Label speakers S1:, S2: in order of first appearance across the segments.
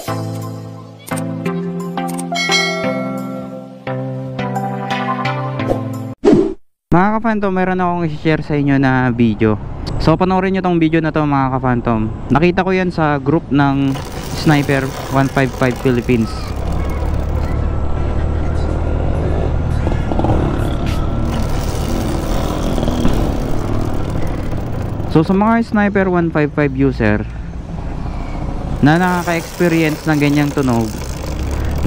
S1: Mga ka-Phantom, meron akong i-share sa inyo na video. So panoorin nyo tong video na to mga ka-Phantom. Nakita ko yan sa group ng Sniper 155 Philippines. So sa mga Sniper 155 user na nakaka-experience ng ganyang tunog,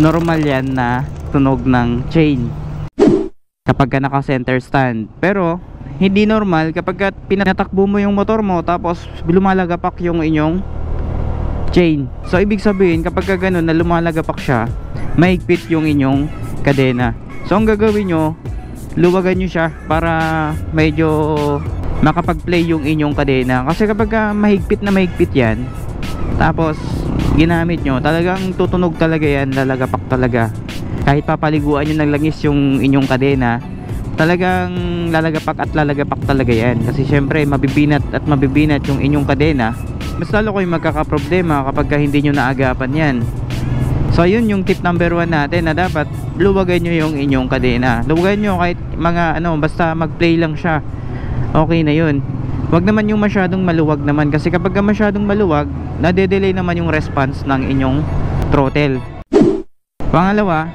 S1: normal yan na tunog ng chain kapag ka naka center stand. Pero hindi normal kapag pinatakbo mo yung motor mo tapos lumalagapak yung inyong chain. So ibig sabihin kapag ka ganun na lumalagapak siya, mahigpit yung inyong kadena. So ang gagawin nyo, luwagan nyo siya para medyo makapag-play yung inyong kadena. Kasi kapag ka mahigpit na mahigpit yan, tapos ginamit nyo, talagang tutunog talaga yan, lalagapak talaga. Kahit papaliguan nyo ng langis yung inyong kadena, talagang lalagapak at lalagapak talaga yan. Kasi syempre mabibinat at mabibinat yung inyong kadena. Mas lalo kayong magkakaproblema kapag hindi nyo naagapan yan. So yun yung tip number 1 natin, na dapat luwagan nyo yung inyong kadena. Luwagan nyo kahit mga basta mag-play lang siya, okay na yun. Wag naman yung masyadong maluwag naman, kasi kapag masyadong maluwag, nade-delay naman yung response ng inyong throttle. Pangalawa,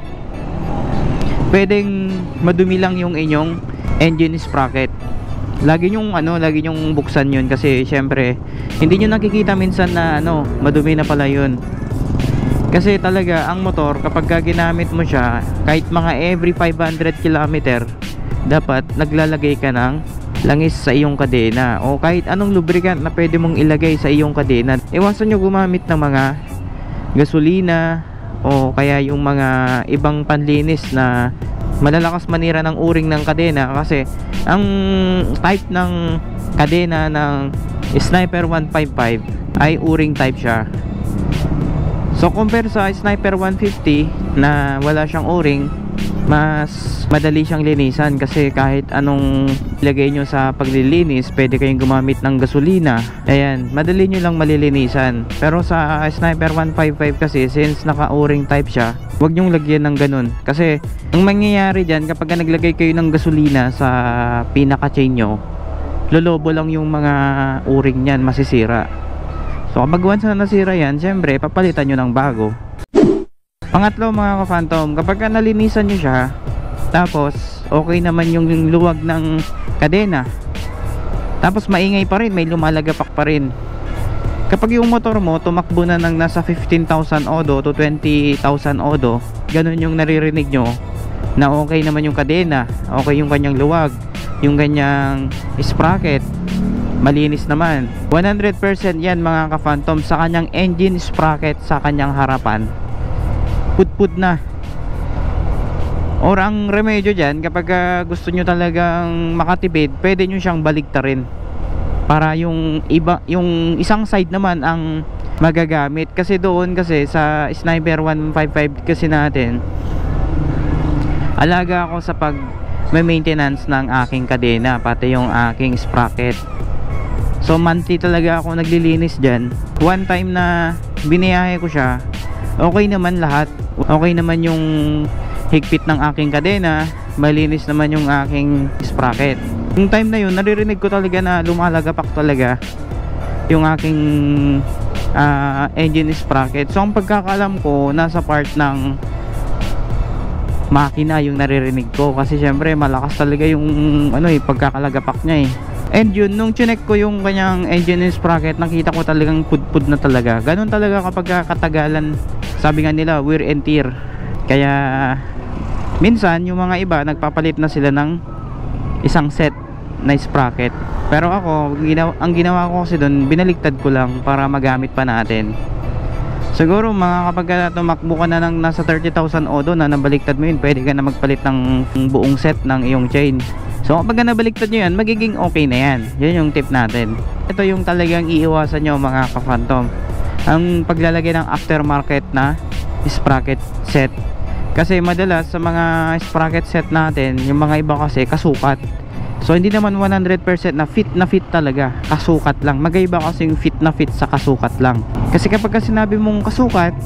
S1: pwedeng madumi lang yung inyong engine sprocket. Lagi nyong buksan yun, kasi syempre hindi nyo nakikita minsan na madumi na pala yun. Kasi talaga ang motor kapag ginamit mo siya, kahit mga every 500 km, dapat naglalagay ka ng langis sa iyong kadena o kahit anong lubricant na pwede mong ilagay sa iyong kadena. Iwasan nyo gumamit ng mga gasolina o kaya yung mga ibang panlinis na malalakas manira ng uring ng kadena, kasi ang type ng kadena ng Sniper 155 ay uring type siya. So compare sa Sniper 150 na wala siyang uring, mas madali siyang linisan, kasi kahit anong ilagay nyo sa paglilinis, pwede kayong gumamit ng gasolina. Ayan, madali nyo lang malilinisan. Pero sa Sniper 155 kasi, since naka-o-ring type siya, huwag nyong lagyan ng ganun. Kasi ang mangyayari dyan, kapag naglagay kayo ng gasolina sa pinaka-chain nyo, lolobo lang yung mga o-ring nyan, masisira. So kapag once na nasira yan, syempre papalitan nyo ng bago. Pangatlo mga ka-Phantom, kapag nalinisan nyo siya, tapos okay naman yung luwag ng kadena, tapos maingay pa rin, may lumalagapak pa rin, kapag yung motor mo tumakbo na ng nasa 15,000 odo to 20,000 odo, ganun yung naririnig nyo na okay naman yung kadena, okay yung kanyang luwag, yung kanyang sprocket malinis naman. 100% yan mga ka-Phantom sa kanyang engine sprocket sa kanyang harapan, put na. Or ang remedyo dyan, kapag gusto nyo talagang makatipid, pwede nyo siyang baligtarin para yung isang side naman ang magagamit. Kasi doon, kasi sa Sniper 155 kasi natin, alaga ako sa pag may maintenance ng aking kadena, pati yung aking sprocket. So monthly talaga ako naglilinis dyan. One time na biniyahe ko siya, okay naman lahat. Okay naman yung higpit ng aking kadena, malinis naman yung aking sprocket. Yung time na yun, naririnig ko talaga na lumalagapak talaga yung aking engine sprocket. So ang pagkakalam ko, nasa part ng makina yung naririnig ko, kasi syempre malakas talaga yung pagkakalagapak niya eh. And yun, nung chinek ko yung kanyang engine sprocket, nakita ko talagang pudpud na talaga. Ganun talaga kapag katagalan, sabi nga nila, wear and tear. Kaya minsan yung mga iba nagpapalit na sila ng isang set na sprocket. Pero ako, ang ginawa ko kasi doon, binaliktad ko lang para magamit pa natin. Siguro kapag tumakbo ka na ng nasa 30,000 odo na nabaliktad mo yun, pwede ka na magpalit ng buong set ng iyong chain. So kapag nabaliktad nyo yan, magiging okay na yan. Yan yung tip natin. Ito yung talagang iiwasan nyo mga ka-Phantom, ang paglalagay ng aftermarket na sprocket set. Kasi madalas sa mga sprocket set natin, yung mga iba kasi kasukat. So hindi naman 100% na fit talaga, kasukat lang. Magkaiba kasi yung fit na fit sa kasukat lang. Kasi kapag sinabi mong kasukat,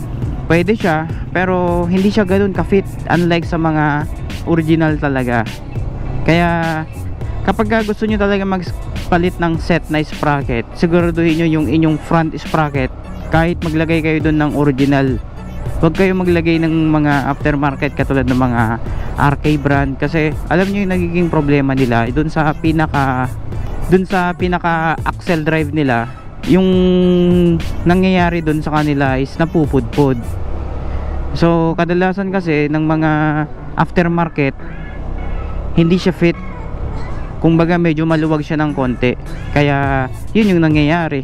S1: pwede siya, pero hindi siya ganoon ka-fit, unlike sa mga original talaga. Kaya kapag gusto nyo talaga magpalit ng set na sprocket, siguraduhin nyo yung inyong front sprocket, kahit maglagay kayo dun ng original, huwag kayo maglagay ng mga aftermarket katulad ng mga RK brand. Kasi alam nyo yung nagiging problema nila dun sa pinaka axle drive nila, yung nangyayari dun sa kanila is napupudpod. So kadalasan kasi ng mga aftermarket, hindi siya fit. Kumbaga medyo maluwag siya ng konti. Kaya yun yung nangyayari.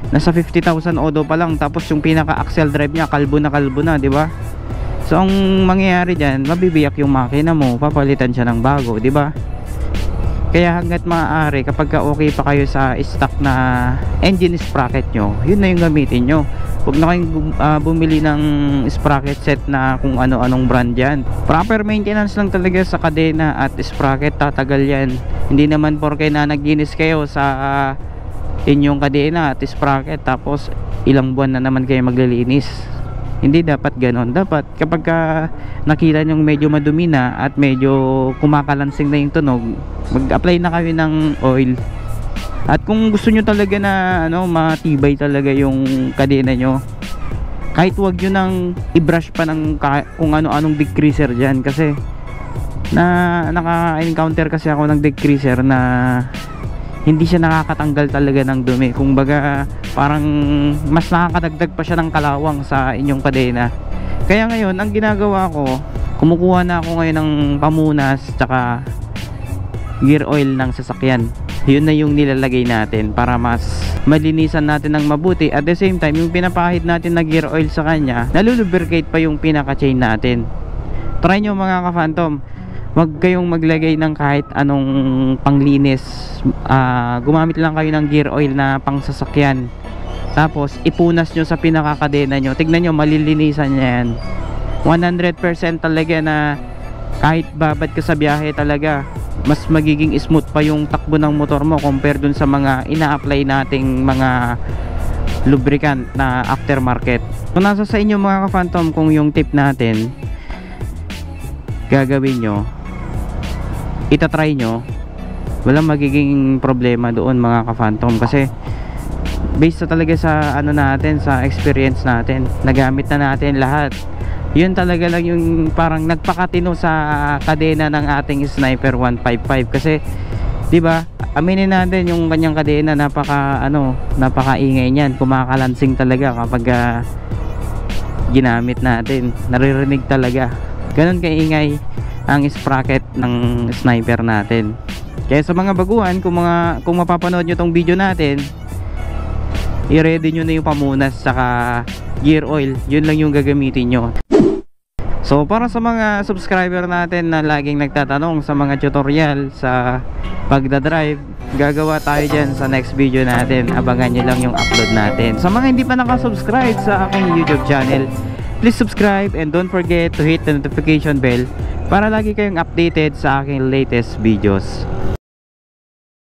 S1: Nasa 50,000 odo pa lang, tapos yung pinaka axle drive niya kalbo na, di ba? So ang mangyayari diyan, mabibiyak yung makina mo, papalitan siya ng bago, di ba? Kaya hangga't maaari, kapag okay pa kayo sa stock na engine sprocket nyo, yun na yung gamitin nyo. Huwag na kayong bumili ng sprocket set na kung ano-anong brand yan. Proper maintenance lang talaga sa kadena at sprocket, tatagal yan. Hindi naman porke na naglinis kayo sa inyong kadena at sprocket tapos ilang buwan na naman kayo maglilinis. Hindi dapat ganon. Dapat kapag nakita nyo medyo madumi na at medyo kumakalansing na yung tunog, mag-apply na kayo ng oil. At kung gusto nyo talaga na matibay talaga yung kadena nyo, kahit wag nyo nang i-brush pa ng kung ano-anong degreaser dyan. Kasi naka-encounter kasi ako ng degreaser na hindi siya nakakatanggal talaga ng dumi. Kumbaga parang mas nakakadagdag pa siya ng kalawang sa inyong kadena. Kaya ngayon ang ginagawa ko, kumukuha na ako ngayon ng pamunas tsaka gear oil ng sasakyan. Yun na yung nilalagay natin para mas malinisan natin ng mabuti. At the same time, yung pinapahid natin na gear oil sa kanya, nalulubricate pa yung pinaka chain natin. Try nyo mga ka-Phantom, wag kayong maglagay ng kahit anong panglinis. Gumamit lang kayo ng gear oil na pang sasakyan, tapos ipunas nyo sa pinakakadena nyo. Tignan nyo, malilinisan niya yan 100% talaga, na kahit babad ka sa biyahe talaga, mas magiging smooth pa yung takbo ng motor mo compare dun sa mga ina-apply nating mga lubricant na aftermarket. Kung nasa sa inyo mga ka-Phantom, kung yung tip natin gagawin nyo, itatry nyo, walang magiging problema doon mga ka-Phantom. Kasi based na talaga sa natin, sa experience natin, nagamit na natin lahat. Yun talaga lang yung parang nagpakatino sa kadena ng ating Sniper 155. Kasi 'di ba, aminin natin yung kanyang kadena, napakaingay niyan, kumakalansing talaga kapag ginamit natin. Naririnig talaga. Ganun kaingay ang sprocket ng Sniper natin. Kaya sa mga baguhan, kung mapapanood nyo tong video natin, i-ready nyo na yung pamunas saka gear oil. Yun lang yung gagamitin nyo. So para sa mga subscriber natin na laging nagtatanong sa mga tutorial sa pagdadrive, gagawa tayo dyan sa next video natin. Abangan nyo lang yung upload natin. Sa mga hindi pa nakasubscribe sa aking YouTube channel, please subscribe and don't forget to hit the notification bell para lagi kayong updated sa aking latest videos.